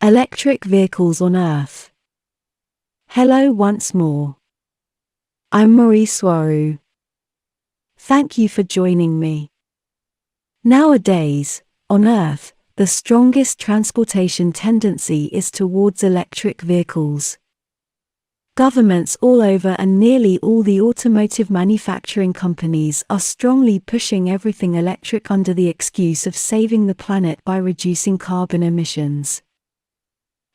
Electric vehicles on Earth. Hello once more. I'm Mari Swaruu. Thank you for joining me. Nowadays, on Earth, the strongest transportation tendency is towards electric vehicles. Governments all over and nearly all the automotive manufacturing companies are strongly pushing everything electric under the excuse of saving the planet by reducing carbon emissions.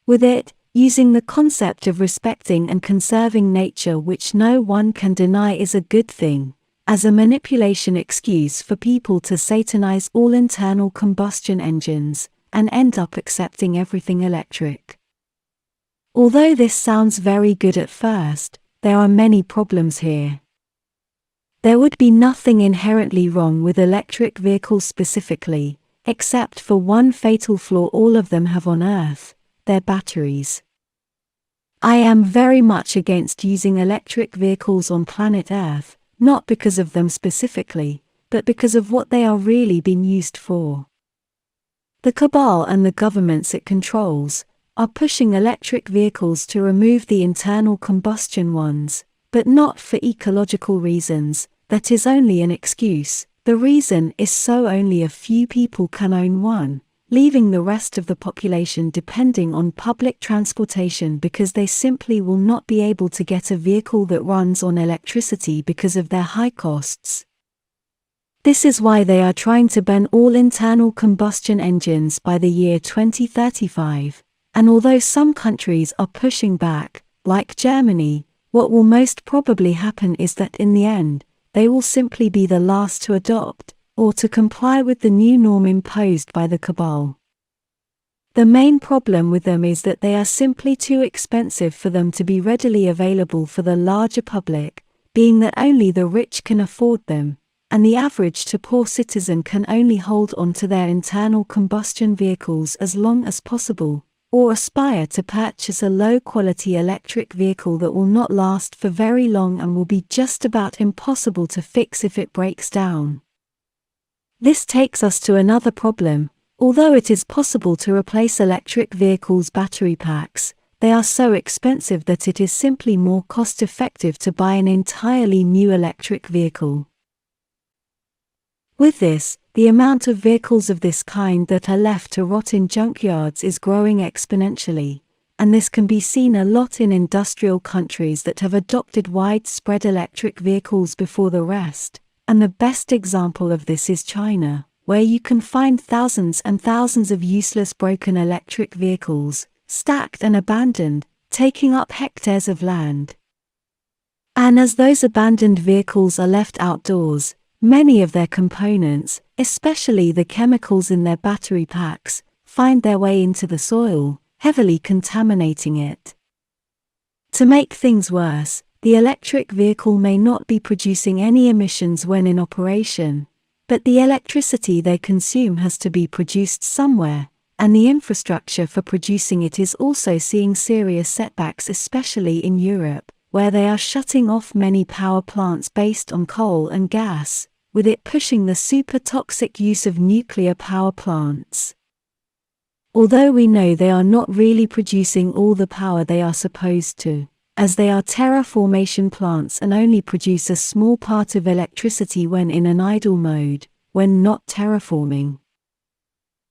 With it, using the concept of respecting and conserving nature, which no one can deny is a good thing, as a manipulation excuse for people to satanize all internal combustion engines, and end up accepting everything electric. Although this sounds very good at first, there are many problems here. There would be nothing inherently wrong with electric vehicles specifically, except for one fatal flaw all of them have on Earth: their batteries. I am very much against using electric vehicles on planet Earth, not because of them specifically, but because of what they are really being used for. The cabal and the governments it controls are pushing electric vehicles to remove the internal combustion ones, but not for ecological reasons. That is only an excuse. The reason is so only a few people can own one, leaving the rest of the population depending on public transportation because they simply will not be able to get a vehicle that runs on electricity because of their high costs. This is why they are trying to ban all internal combustion engines by the year 2035, and although some countries are pushing back, like Germany, what will most probably happen is that in the end, they will simply be the last to adopt, or to comply with the new norm imposed by the cabal. The main problem with them is that they are simply too expensive for them to be readily available for the larger public, being that only the rich can afford them, and the average to poor citizen can only hold on to their internal combustion vehicles as long as possible, or aspire to purchase a low-quality electric vehicle that will not last for very long and will be just about impossible to fix if it breaks down. This takes us to another problem. Although it is possible to replace electric vehicles' battery packs, they are so expensive that it is simply more cost-effective to buy an entirely new electric vehicle. With this, the amount of vehicles of this kind that are left to rot in junkyards is growing exponentially, and this can be seen a lot in industrial countries that have adopted widespread electric vehicles before the rest. And the best example of this is China, where you can find thousands and thousands of useless broken electric vehicles, stacked and abandoned, taking up hectares of land. And as those abandoned vehicles are left outdoors, many of their components, especially the chemicals in their battery packs, find their way into the soil, heavily contaminating it. To make things worse, the electric vehicle may not be producing any emissions when in operation, but the electricity they consume has to be produced somewhere, and the infrastructure for producing it is also seeing serious setbacks, especially in Europe, where they are shutting off many power plants based on coal and gas, with it pushing the super toxic use of nuclear power plants. Although we know they are not really producing all the power they are supposed to, as they are terraformation plants and only produce a small part of electricity when in an idle mode, when not terraforming.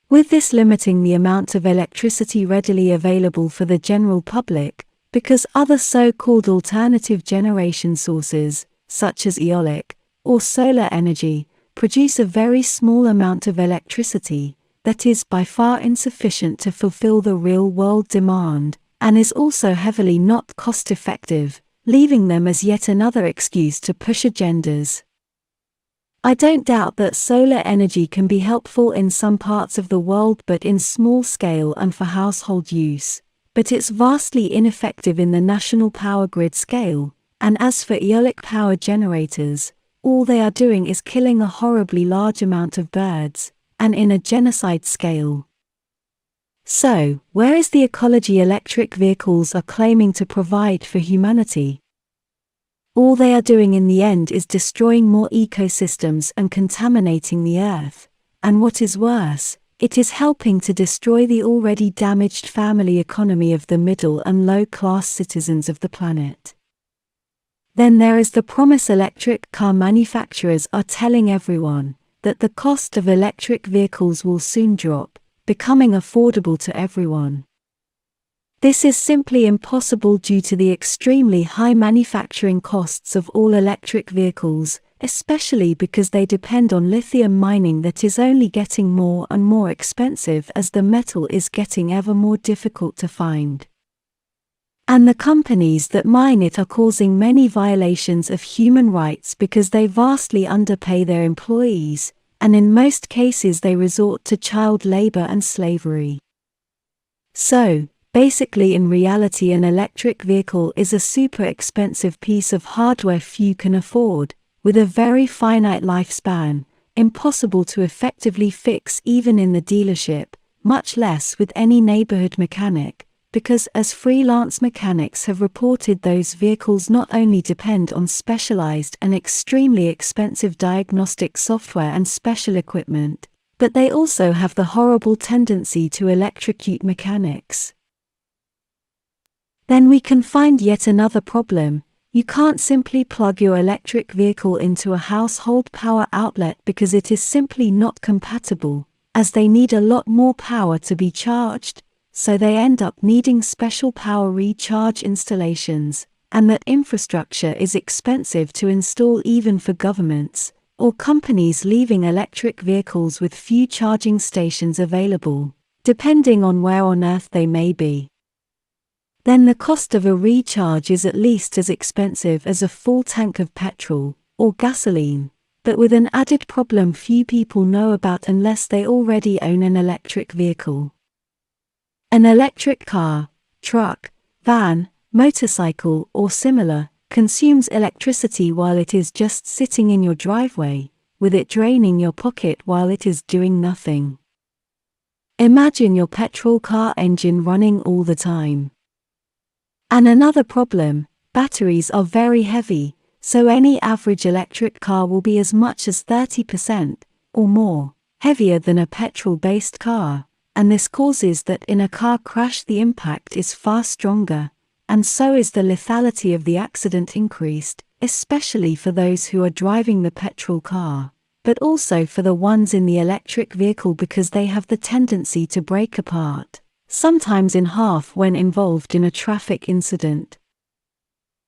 With this limiting the amount of electricity readily available for the general public, because other so-called alternative generation sources, such as aeolic or solar energy, produce a very small amount of electricity, that is by far insufficient to fulfill the real-world demand, and is also heavily not cost-effective, leaving them as yet another excuse to push agendas. I don't doubt that solar energy can be helpful in some parts of the world, but in small scale and for household use, but it's vastly ineffective in the national power grid scale, and as for aeolic power generators, all they are doing is killing a horribly large amount of birds, and in a genocide scale. So, where is the ecology electric vehicles are claiming to provide for humanity? All they are doing in the end is destroying more ecosystems and contaminating the earth, and what is worse, it is helping to destroy the already damaged family economy of the middle and low-class citizens of the planet. Then there is the promise electric car manufacturers are telling everyone that the cost of electric vehicles will soon drop, becoming affordable to everyone. This is simply impossible due to the extremely high manufacturing costs of all electric vehicles, especially because they depend on lithium mining that is only getting more and more expensive as the metal is getting ever more difficult to find. And the companies that mine it are causing many violations of human rights because they vastly underpay their employees, and in most cases they resort to child labor and slavery. So, basically in reality an electric vehicle is a super expensive piece of hardware few can afford, with a very finite lifespan, impossible to effectively fix even in the dealership, much less with any neighborhood mechanic. Because as freelance mechanics have reported, those vehicles not only depend on specialized and extremely expensive diagnostic software and special equipment, but they also have the horrible tendency to electrocute mechanics. Then we can find yet another problem. You can't simply plug your electric vehicle into a household power outlet because it is simply not compatible, as they need a lot more power to be charged. So they end up needing special power recharge installations, and that infrastructure is expensive to install even for governments, or companies leaving electric vehicles with few charging stations available, depending on where on Earth they may be. Then the cost of a recharge is at least as expensive as a full tank of petrol, or gasoline, but with an added problem few people know about unless they already own an electric vehicle. An electric car, truck, van, motorcycle or similar consumes electricity while it is just sitting in your driveway, with it draining your pocket while it is doing nothing. Imagine your petrol car engine running all the time. And another problem, batteries are very heavy, so any average electric car will be as much as 30% or more heavier than a petrol-based car. And this causes that in a car crash the impact is far stronger, and so is the lethality of the accident increased, especially for those who are driving the petrol car, but also for the ones in the electric vehicle because they have the tendency to break apart, sometimes in half when involved in a traffic incident.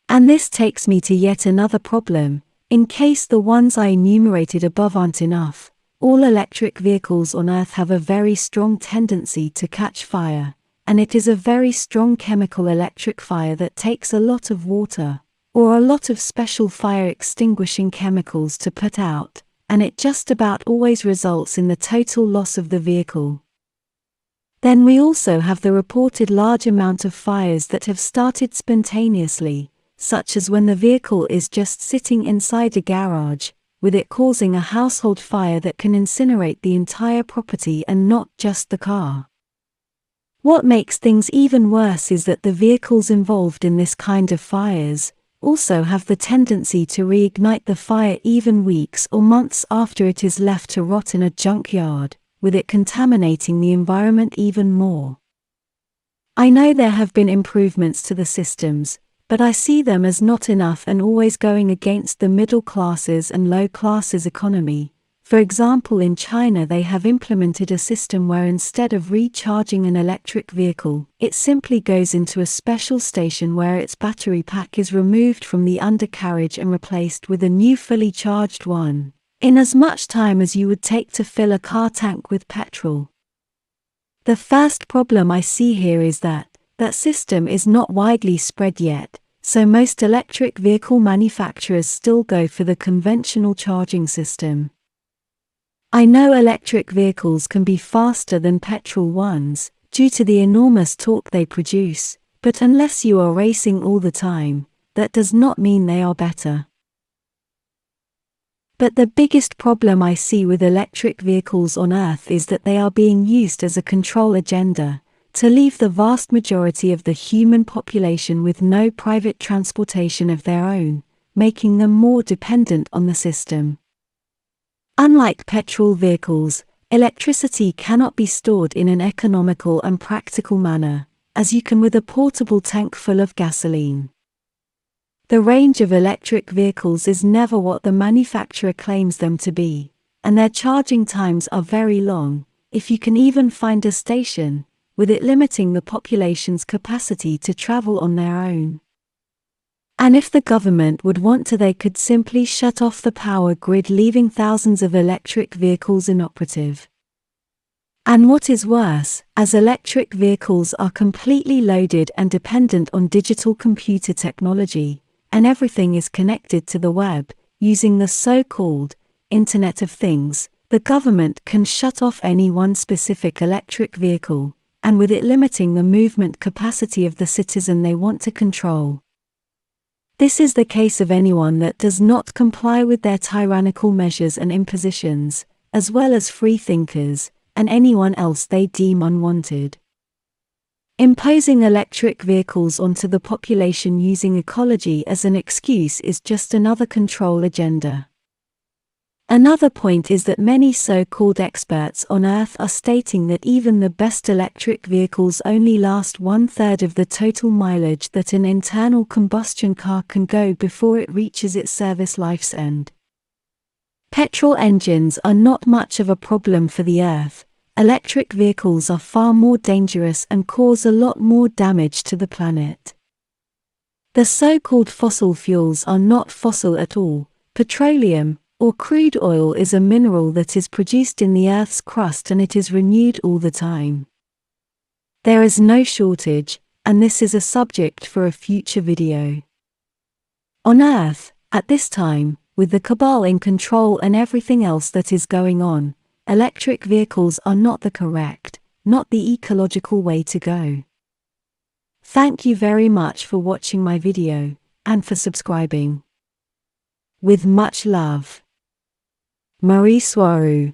And this takes me to yet another problem. In case the ones I enumerated above aren't enough, all electric vehicles on Earth have a very strong tendency to catch fire, and it is a very strong chemical electric fire that takes a lot of water, or a lot of special fire extinguishing chemicals to put out, and it just about always results in the total loss of the vehicle. Then we also have the reported large amount of fires that have started spontaneously, such as when the vehicle is just sitting inside a garage, with it causing a household fire that can incinerate the entire property and not just the car. What makes things even worse is that the vehicles involved in this kind of fires also have the tendency to reignite the fire even weeks or months after it is left to rot in a junkyard, with it contaminating the environment even more. I know there have been improvements to the systems, but I see them as not enough and always going against the middle classes and low classes economy. For example, in China they have implemented a system where instead of recharging an electric vehicle, it simply goes into a special station where its battery pack is removed from the undercarriage and replaced with a new fully charged one, in as much time as you would take to fill a car tank with petrol. The first problem I see here is that system is not widely spread yet, so most electric vehicle manufacturers still go for the conventional charging system. I know electric vehicles can be faster than petrol ones, due to the enormous torque they produce, but unless you are racing all the time, that does not mean they are better. But the biggest problem I see with electric vehicles on Earth is that they are being used as a control agenda, to leave the vast majority of the human population with no private transportation of their own, making them more dependent on the system. Unlike petrol vehicles, Electricity cannot be stored in an economical and practical manner, as you can with a portable tank full of gasoline. The range of electric vehicles is never what the manufacturer claims them to be, and their charging times are very long, if you can even find a station, with it limiting the population's capacity to travel on their own. And if the government would want to, they could simply shut off the power grid, leaving thousands of electric vehicles inoperative. And what is worse, as electric vehicles are completely loaded and dependent on digital computer technology, and everything is connected to the web, using the so-called Internet of Things, the government can shut off any one specific electric vehicle, and with it limiting the movement capacity of the citizen they want to control. This is the case of anyone that does not comply with their tyrannical measures and impositions, as well as free thinkers, and anyone else they deem unwanted. Imposing electric vehicles onto the population using ecology as an excuse is just another control agenda. Another point is that many so-called experts on Earth are stating that even the best electric vehicles only last 1/3 of the total mileage that an internal combustion car can go before it reaches its service life's end. Petrol engines are not much of a problem for the Earth. Electric vehicles are far more dangerous and cause a lot more damage to the planet. The so-called fossil fuels are not fossil at all. Petroleum, or crude oil, is a mineral that is produced in the Earth's crust, and it is renewed all the time. There is no shortage, and this is a subject for a future video. On Earth, at this time, with the cabal in control and everything else that is going on, electric vehicles are not the correct, not the ecological way to go. Thank you very much for watching my video, and for subscribing. With much love. Mari Swaruu.